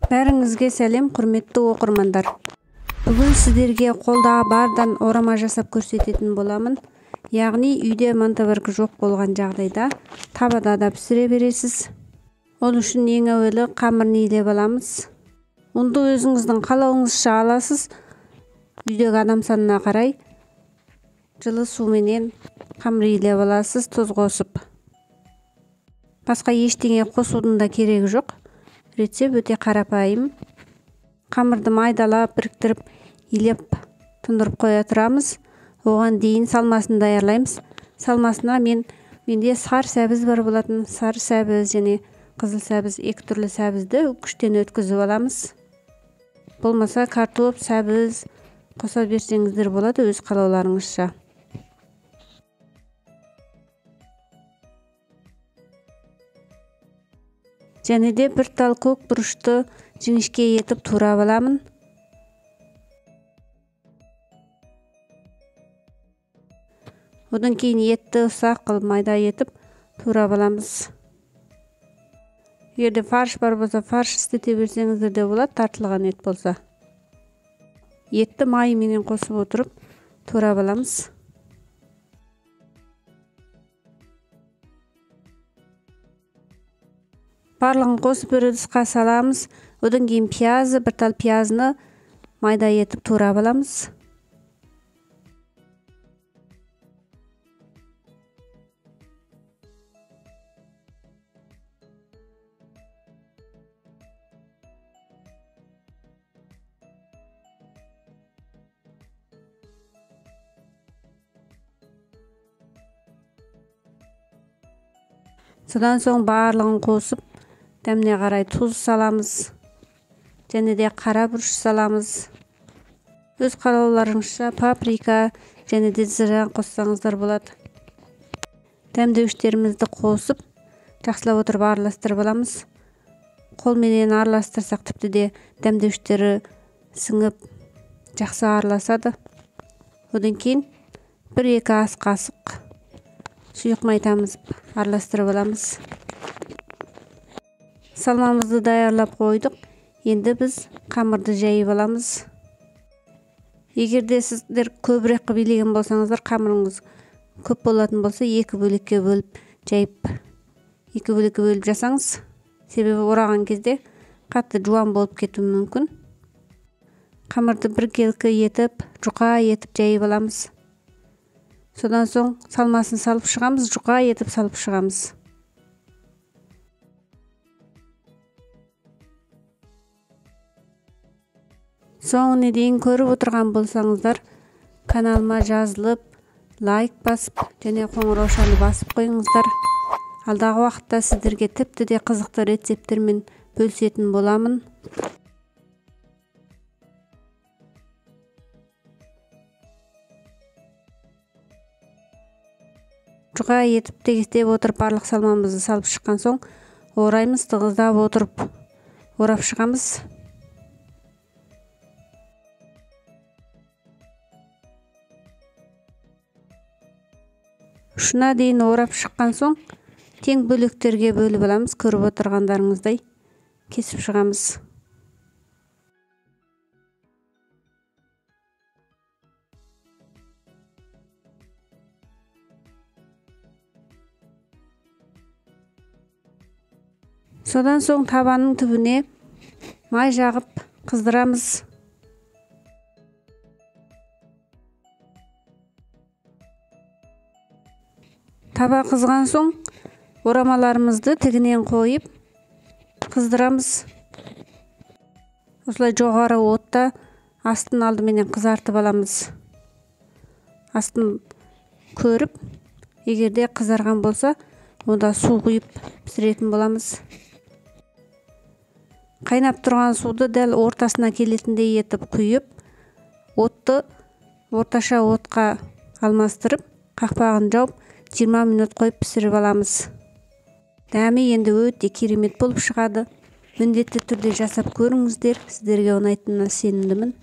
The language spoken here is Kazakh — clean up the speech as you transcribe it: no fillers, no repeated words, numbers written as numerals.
Бәріңізге сәлем, құрметті оқырмандар. Бүгін сіздерге қолда бардан орама жасап көрсететін боламын. Яғни үйде монтоварка жоқ болған жағдайда табада да пісіре бересіз. Ол үшін ең әуелі қамырын илеп аламыз. Ұнды өзіңіздің қалауыңызша аласыз. Үйдегі адам санына қарай жылы суменен қамыр илеп аласыз, тұз қосып. Басқа ештеңе қосудың да керегі жоқ. Рецепт өте қарапайым. Қамырды майдалап, біріктіріп, илеп, тұндырып қоя тұрамыз. Оған дейін салмасын даярлаймыз. Салмасына менде сары сәбіз бар болатын. Сары сәбіз және қызыл сәбіз, екі түрлі сәбізді күштен өткізіп аламыз. Болмаса картоп, сәбіз қоса берсеңіздер болады, өз қалауларыңызша. Және де бір тал көк бұрышты жіңішке етіп турап аламын. Одан кейін етті ұсақ қылып майда етіп турап аламыз. Егерде фарш бар болса, фарш істете берсеңіздер де болады, тартылған ет болса. Етті майменен қосып отырып турап аламыз. Барлығын қосып бір ыдысқа саламыз. Одан кейін пиязы, бір тал пиязыны майда етіп турап аламыз. Содан соң барлығын қосып, дәміне қарай тұз саламыз. Және де қара бұрыш саламыз. Өз қалауларыңызша паприка және де зira қоссаңыздар болады. Дәмдеуіштерімізді қосып, жақсылап отырып араластырып аламыз. Қолменен араластырсақ тіпті де дәмдеуіштері сіңіп, жақсы араласады. Одан кейін 1-2 ас қасық сұйық май тамызып араластырып аламыз. Салмамызды даярлап қойдық. Енді біз қамырды жайып аламыз. Егерде сіздер көбірек қылып илеген болсаңыздар, қамырыңыз көп болатын болса, 2 бөлікке бөліп жайып, 2 бөлікке бөліп жасаңыз. Себебі ораған кезде қатты жуан болып кетуі мүмкін. Қамырды біркелкі етіп, жұқа етіп жайып аламыз. Содан соң салмасын салып шығамыз, жұқа етіп салып шығамыз. Соңына дейін көріп отырған болсаңыздар, каналыма жазылып, лайк басып, және қоңыраушаны басып қойыңыздар. Алдағы уақытта сіздерге тіпті де қызықты рецепттермен бөлісетін боламын. Жұқа етіп тегістеп отырып, барлық салмамызды салып шыққан соң, ораймыз, тығыздап отырып, орап шығамыз. Ұшына дейін орап шыққан соң, тең бөліктерге бөліп аламыз, көріп отырғандарыңыздай кесіп шығамыз. Содан соң табанның түбіне май жағып қыздырамыз. Таба қызған соң, орамаларымызды тігінен қойып қыздырамыз. Осылай жоғары отта астын алдыменен қызартып аламыз. Астын көріп, егерде қызарған болса, онда су құйып пісіретін боламыз. Қайнап тұрған суды дәл ортасына келетіндей етіп құйып, отты орташа отқа алмастырып, қақпағын жауып, 20 минут қойып пісіріп аламыз. Дәмі енді өте керемет болып шығады. Міндетті түрде жасап көріңіздер, сіздерге ұнайтынына сенімдімін.